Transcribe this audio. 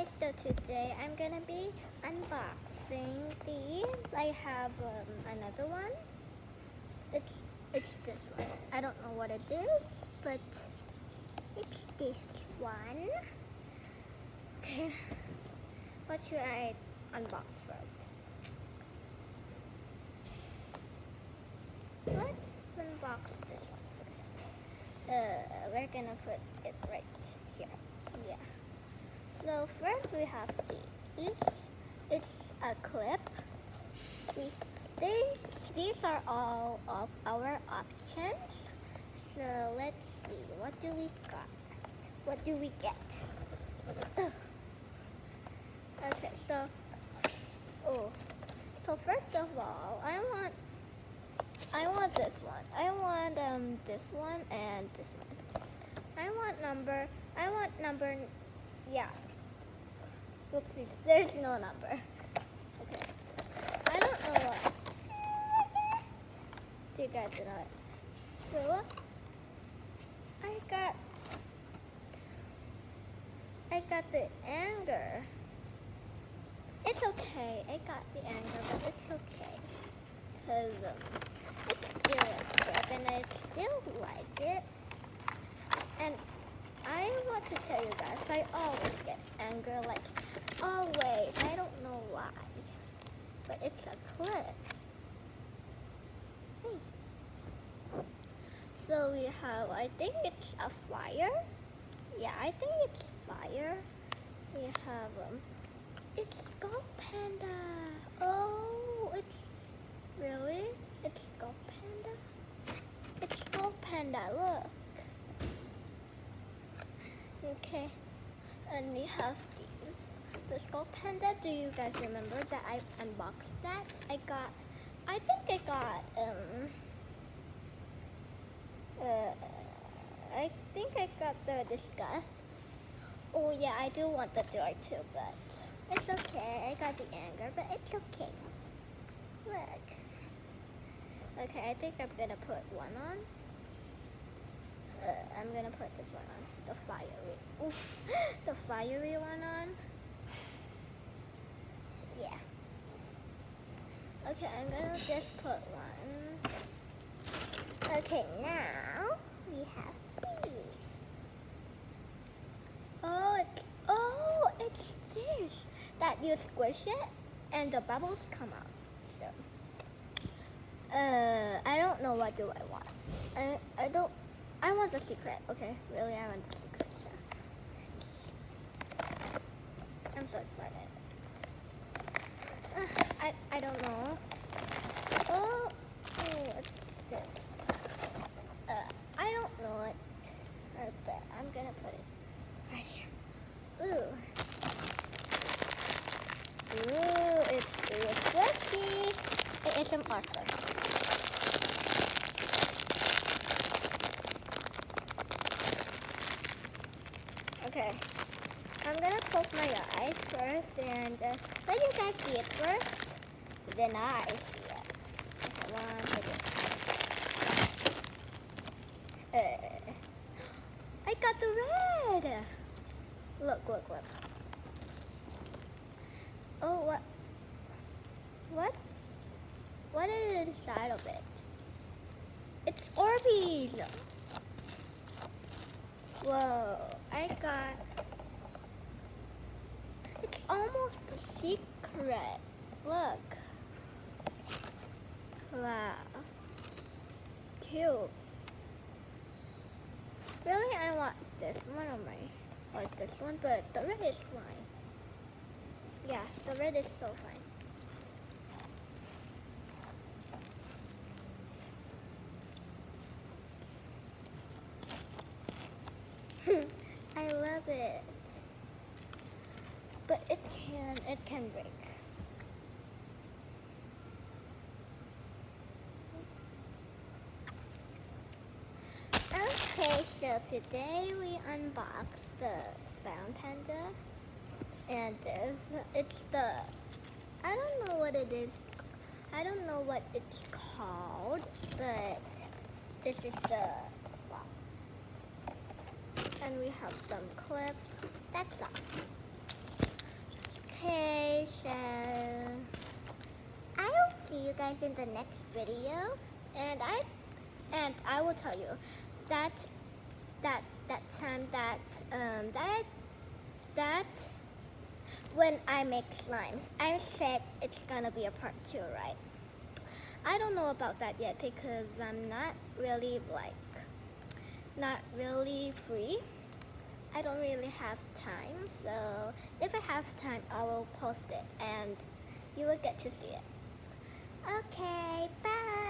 so today I'm gonna be unboxing these. I have another one. It's this one. I don't know what it is, but it's this one. Okay, what should I unbox first? Let's unbox this one first. We're gonna put it right here. Yeah. So first we have these. It's a clip. These are all of our options. So let's see. What do we got? What do we get? Okay. So first of all, I want this one. I want this one and this one. I want number. Yeah. Whoopsies. There's no number. Okay. I don't know what. Do you guys know it? Wait, what? I got the anger. It's okay. I got the anger, but it's okay. Because it's still a clip and I still like it. And I want to tell you guys, I always get anger, like always. I don't know why, but it's a clip. So we have, I think it's a fire. Yeah, I think it's fire. We have it's Skullpanda. Oh, it's Skullpanda. It's Skullpanda. Look. Okay, and we have these. The Skullpanda. Do you guys remember that I unboxed that? I think I got the disgust. Oh yeah, I do want the joy too, but it's okay. I got the anger, but it's okay. Look. Okay, I think I'm gonna put one on. I'm gonna put this one on. The fiery. Oof. The fiery one on. Yeah. Okay, I'm gonna just put one. Okay, now we have these. It's this. That you squish it and the bubbles come out. So, I don't know what do I want. I want the secret. Okay, really, I want the secret. So. I'm so excited. I don't know. Oh, what's this? I don't know it. But I'm gonna put it right here. It's really squishy. It is some artwork. Okay, I'm gonna close my eyes first and let you guys see it first. Then I see it. Okay, I got the red. Look. Oh, what is inside of it? It's Orbeez. Whoa, it's almost a secret. Look. Wow. It's cute. Really, I want this one or this one, but the red is fine. Yeah, the red is so fine. I love it. But it can break. Okay, so today we unboxed the Skullpanda. And it's the, I don't know what it is. I don't know what it's called, but this is the box. And we have some clips. That's all. guys in the next video, and I will tell you that time that when I make slime, I said it's gonna be a part 2, right? I don't know about that yet because I'm not really free. I don't really have time, so if I have time, I will post it and you will get to see it. Okay, bye.